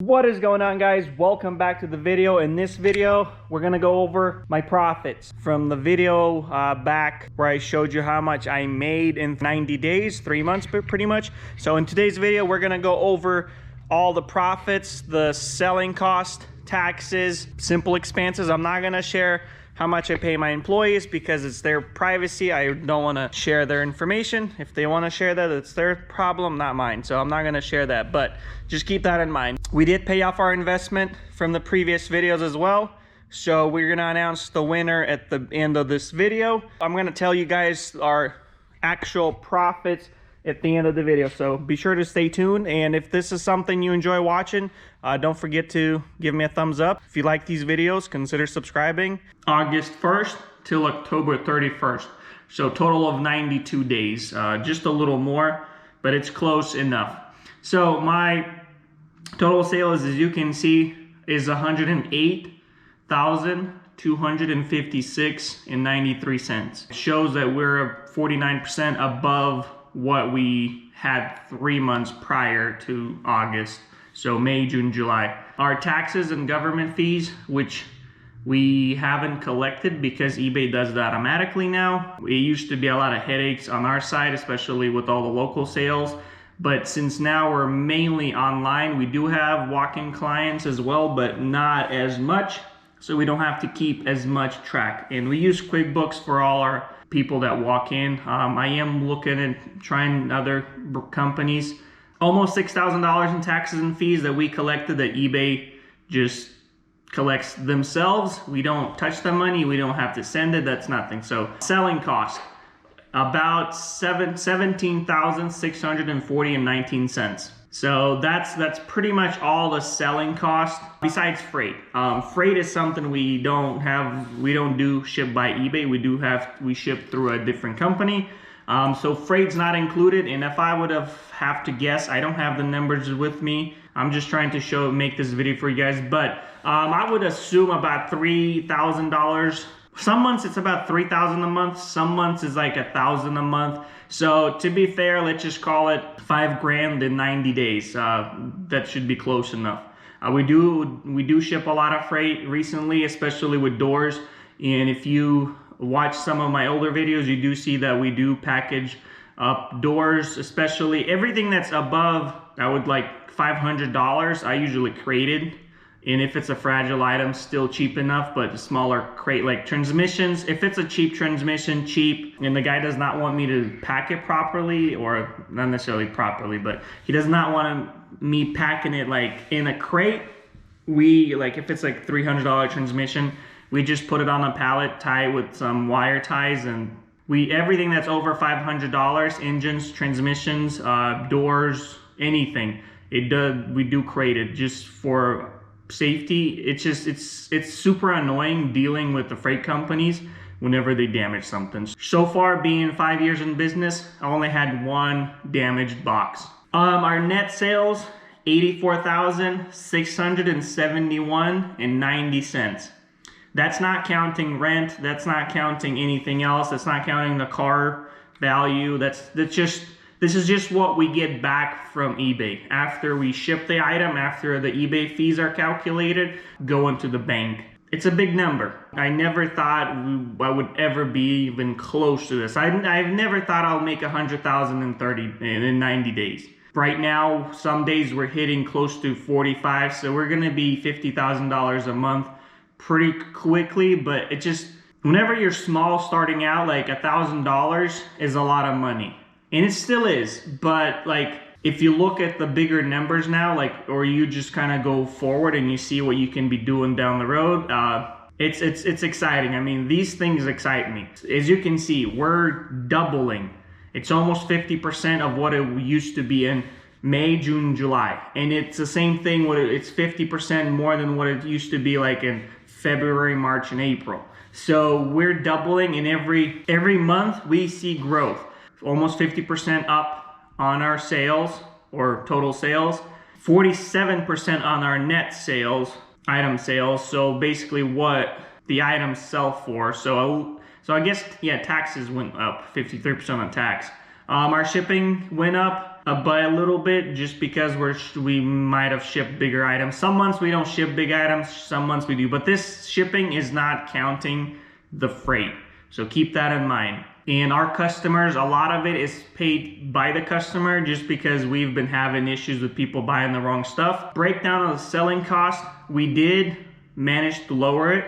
What is going on, guys? Welcome back to the video. In this video we're gonna go over my profits from the video back where I showed you how much I made in 90 days, 3 months pretty much. So in today's video we're gonna go over all the profits, the selling cost, taxes, simple expenses. I'm not gonna share how much I pay my employees because it's their privacy. I don't want to share their information. If they want to share that, it's their problem, not mine. So I'm not going to share that, but just keep that in mind. We did pay off our investment from the previous videos as well. So we're going to announce the winner at the end of this video. I'm going to tell you guys our actual profits at the end of the video, so be sure to stay tuned. And if this is something you enjoy watching, don't forget to give me a thumbs up. If you like these videos, consider subscribing. August 1st till October 31st, so total of 92 days, just a little more, but it's close enough. So my total sales, as you can see, is $108,256.93. It shows that we're 49% above what we had 3 months prior to August, so May, June, July. Our taxes and government fees, which we haven't collected because eBay does that automatically now. It used to be a lot of headaches on our side, especially with all the local sales, but since now we're mainly online, we do have walk-in clients as well, but not as much, so we don't have to keep as much track. And we use QuickBooks for all our people that walk in. I am looking at trying other companies. Almost $6,000 in taxes and fees that we collected that eBay just collects themselves. We don't touch the money, we don't have to send it, that's nothing. So selling cost, about $17,640.19. So that's pretty much all the selling cost besides freight. Freight is something we don't do ship by eBay. We ship through a different company. So freight's not included, and if I would have to guess, I don't have the numbers with me. I'm just trying to make this video for you guys, but I would assume about $3,000. Some months it's about $3,000 a month. Some months it's like $1,000 a month. So to be fair, let's just call it $5,000 in 90 days. That should be close enough. We do ship a lot of freight recently, especially with doors. And if you watch some of my older videos, you do see that we do package up doors, especially everything that's above, I would like $500. I usually crated. And if it's a fragile item, still cheap enough, but a smaller crate, like transmissions. If it's a cheap transmission, and the guy does not want me to pack it properly, or not necessarily properly, but he does not want me packing it like in a crate, if it's like $300 transmission, we just put it on a pallet, tie it with some wire ties, and everything that's over $500, engines, transmissions, doors, anything, we do crate it just for safety. It's super annoying dealing with the freight companies whenever they damage something. So far, being 5 years in business, I only had one damaged box. Our net sales, $84,671.90. That's not counting rent, that's not counting anything else, that's not counting the car value. This is just what we get back from eBay. After we ship the item, after the eBay fees are calculated, go into the bank. It's a big number. I never thought I would ever be even close to this. I've never thought I'll make $100,000 in 90 days. Right now, some days we're hitting close to 45, so we're gonna be $50,000 a month pretty quickly, but whenever you're small starting out, like $1,000 is a lot of money. And it still is, but if you look at the bigger numbers now, or you just kind of go forward and you see what you can be doing down the road, it's exciting. I mean, these things excite me. As you can see, we're doubling. It's almost 50% of what it used to be in May, June, July. And it's the same thing, it's 50% more than what it used to be like in February, March, and April. So we're doubling, and every month we see growth. Almost 50% up on our sales, or total sales, 47% on our net sales, item sales, so basically what the items sell for. So I guess, yeah, taxes went up, 53% on tax. Our shipping went up by a little bit, just because we might have shipped bigger items. Some months we don't ship big items, some months we do, but this shipping is not counting the freight. So keep that in mind. And our customers, a lot of it is paid by the customer, just because we've been having issues with people buying the wrong stuff. Breakdown of the selling cost, we did manage to lower it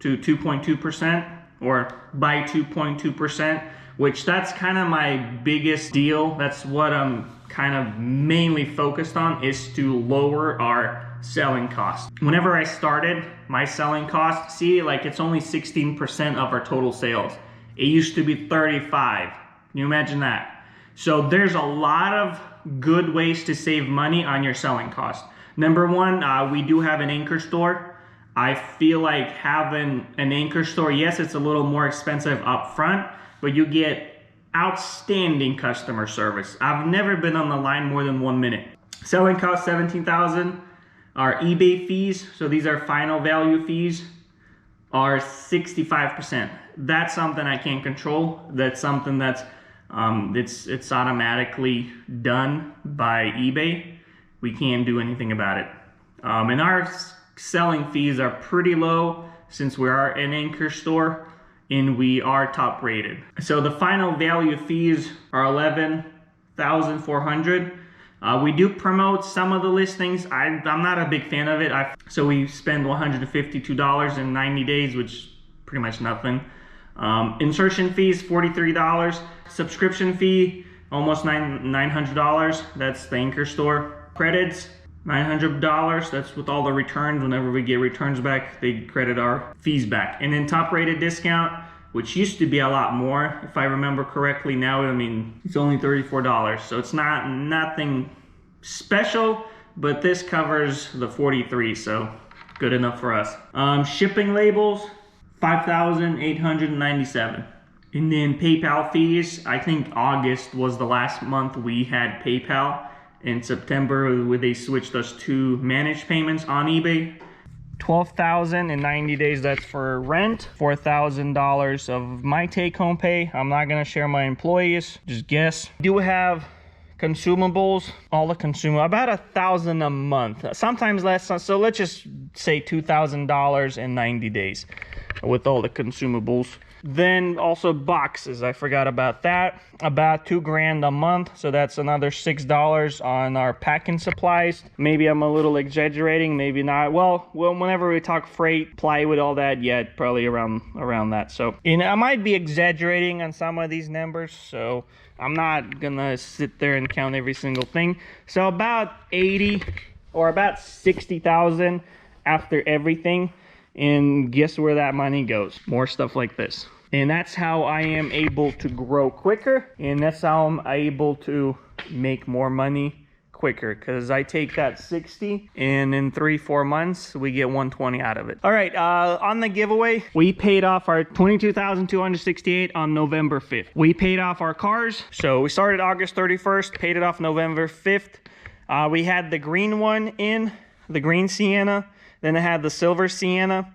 to 2.2%, or by 2.2%, which that's kind of my biggest deal. That's what I'm kind of mainly focused on, is to lower our selling cost. Whenever I started, my selling cost, see, like, it's only 16% of our total sales. It used to be 35. Can you imagine that? So there's a lot of good ways to save money on your selling cost. Number one, we do have an anchor store. I feel like having an anchor store, yes, it's a little more expensive up front, but you get outstanding customer service. I've never been on the line more than 1 minute. Selling cost $17,000. Our eBay fees, so these are final value fees, are 65%. That's something I can't control. That's something that's it's automatically done by eBay. We can't do anything about it. And our selling fees are pretty low, since we are an anchor store and we are top rated. So the final value fees are $11,400. We do promote some of the listings. I'm not a big fan of it. So we spend $152 in 90 days, which is pretty much nothing. Insertion fees, $43. Subscription fee, almost $900. That's the anchor store. Credits, $900. That's with all the returns. Whenever we get returns back, they credit our fees back. And then top rated discount, which used to be a lot more, if I remember correctly. Now, I mean, it's only $34. So it's nothing special, but this covers the 43, so good enough for us. Shipping labels, $5,897. And then PayPal fees, I think August was the last month we had PayPal. In September, where they switched us to managed payments on eBay. $12,000 in 90 days, that's for rent. $4,000 of my take-home pay. I'm not gonna share my employees, just guess. Do have consumables, all the about $1,000 a month, sometimes less. So let's just say $2,000 in 90 days with all the consumables. Then also boxes, I forgot about that. About $2,000 a month, so that's another $6 on our packing supplies. Maybe I'm a little exaggerating, maybe not. Well, whenever we talk freight, plywood, all that, yeah, probably around that. So, and I might be exaggerating on some of these numbers, so I'm not gonna sit there and count every single thing. So about 80 or about 60,000 after everything. And guess where that money goes? More stuff like this. And that's how I am able to grow quicker, and that's how I'm able to make more money quicker, because I take that 60 and in 3-4 months we get 120 out of it. All right, on the giveaway, we paid off our $22,268 on November 5th. We paid off our cars, so we started August 31st, paid it off November 5th. We had the green one in, the green Sienna. Then I had the silver Sienna.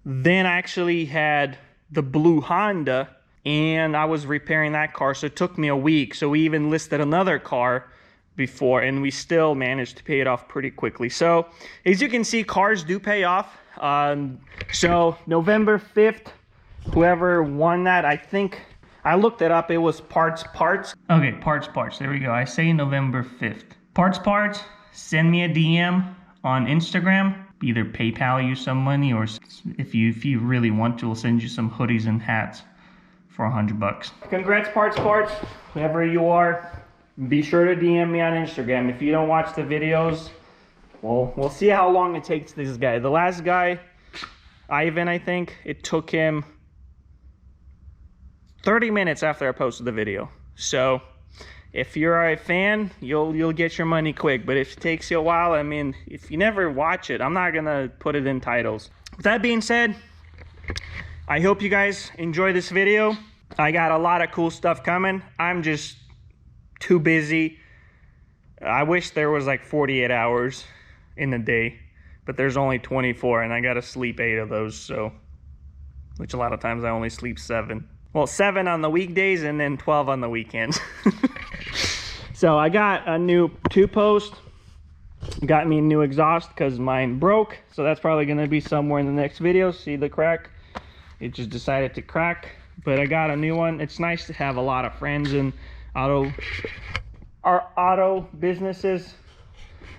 Then I actually had the blue Honda, and I was repairing that car, so it took me a week. So we even listed another car before, and we still managed to pay it off pretty quickly. So as you can see, cars do pay off. So November 5th, whoever won that, I think, I looked it up, it was Parts. Okay, Parts, there we go. I say November 5th. Parts, send me a DM on Instagram. Either PayPal you some money, or if you really want to, we'll send you some hoodies and hats for $100. Congrats, Parts. Whoever you are, be sure to DM me on Instagram. If you don't watch the videos, well, we'll see how long it takes this guy. The last guy, Ivan, I think, it took him 30 minutes after I posted the video. So if you're a fan, you'll get your money quick. But if it takes you a while, I mean, if you never watch it, I'm not gonna put it in titles. With that being said, I hope you guys enjoy this video. I got a lot of cool stuff coming. I'm just too busy. I wish there was like 48 hours in a day, but there's only 24, and I gotta sleep 8 of those, so, which a lot of times I only sleep 7. Well, 7 on the weekdays and then 12 on the weekends. So I got a new 2-post, got me a new exhaust because mine broke. So that's probably going to be somewhere in the next video. See the crack? It just decided to crack, but I got a new one. It's nice to have a lot of friends in auto businesses.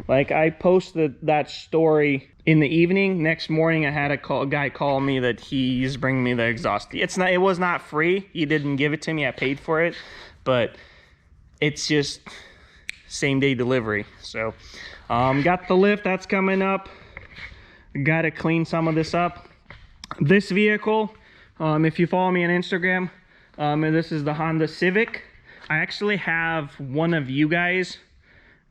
Like, I posted that story in the evening. Next morning I had a guy call me that he's bringing me the exhaust. It was not free. He didn't give it to me. I paid for it, but it's just same day delivery. So got the lift that's coming up. Got to clean some of this up. This vehicle, if you follow me on Instagram, and this is the Honda Civic. I actually have one of you guys,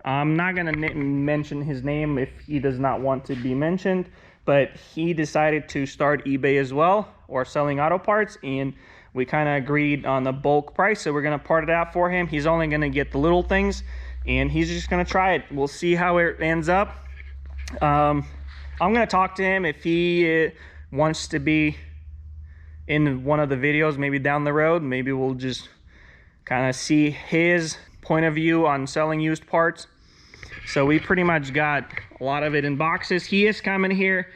I'm not going to mention his name if he does not want to be mentioned, but he decided to start eBay as well, or selling auto parts, and we kind of agreed on the bulk price, so we're going to part it out for him. He's only going to get the little things, and he's just going to try it. We'll see how it ends up. I'm going to talk to him if he wants to be in one of the videos, maybe down the road. Maybe we'll just kind of see his point of view on selling used parts. So we pretty much got a lot of it in boxes. He is coming here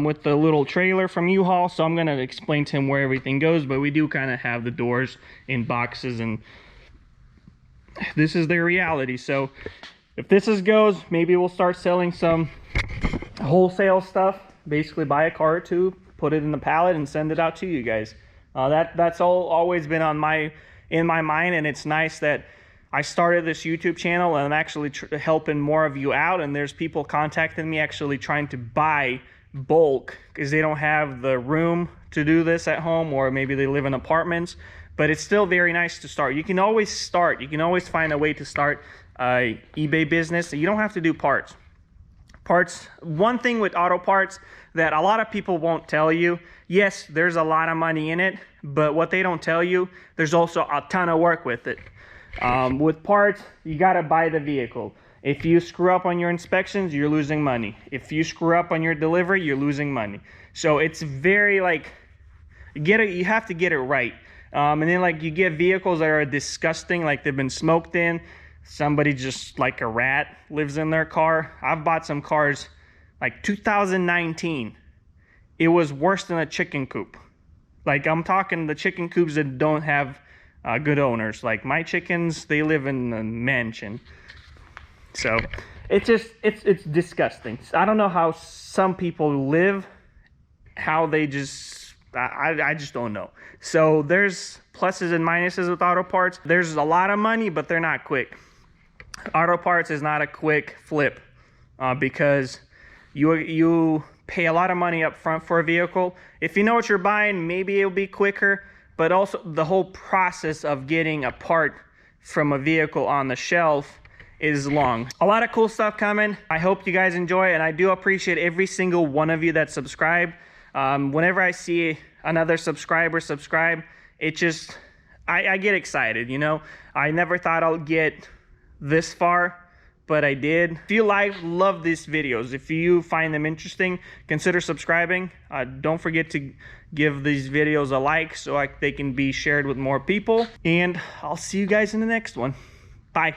with the little trailer from U-Haul, so I'm going to explain to him where everything goes, but we do kind of have the doors in boxes, and this is their reality. So if this goes, maybe we'll start selling some wholesale stuff. Basically buy a car or two, put it in the pallet, and send it out to you guys. That's always been in my mind, and it's nice that I started this YouTube channel and I'm actually helping more of you out, and there's people contacting me actually trying to buy bulk because they don't have the room to do this at home, or maybe they live in apartments. But it's still very nice to start. You can always start. You can always find a way to start a eBay business. You don't have to do parts. One thing with auto parts that a lot of people won't tell you, yes, there's a lot of money in it, but what they don't tell you, there's also a ton of work with it. With parts, you got to buy the vehicle. If you screw up on your inspections, you're losing money. If you screw up on your delivery, you're losing money. So it's very like, you have to get it right. And then like you get vehicles that are disgusting, like they've been smoked in. Somebody just like a rat lives in their car. I've bought some cars like 2019. It was worse than a chicken coop. Like, I'm talking the chicken coops that don't have good owners. Like my chickens, they live in a mansion. So it's disgusting. I don't know how some people live, how they just, I just don't know. So there's pluses and minuses with auto parts. There's a lot of money, but they're not quick. Auto parts is not a quick flip because you pay a lot of money up front for a vehicle. If you know what you're buying, maybe it'll be quicker, but also the whole process of getting a part from a vehicle on the shelf is long. A lot of cool stuff coming. I hope you guys enjoy, and I do appreciate every single one of you that subscribe. Whenever I see another subscriber subscribe, it just, I get excited, you know. I never thought I'll get this far, but I did. If you love these videos, if you find them interesting, consider subscribing. Don't forget to give these videos a like so they can be shared with more people. And I'll see you guys in the next one. Bye.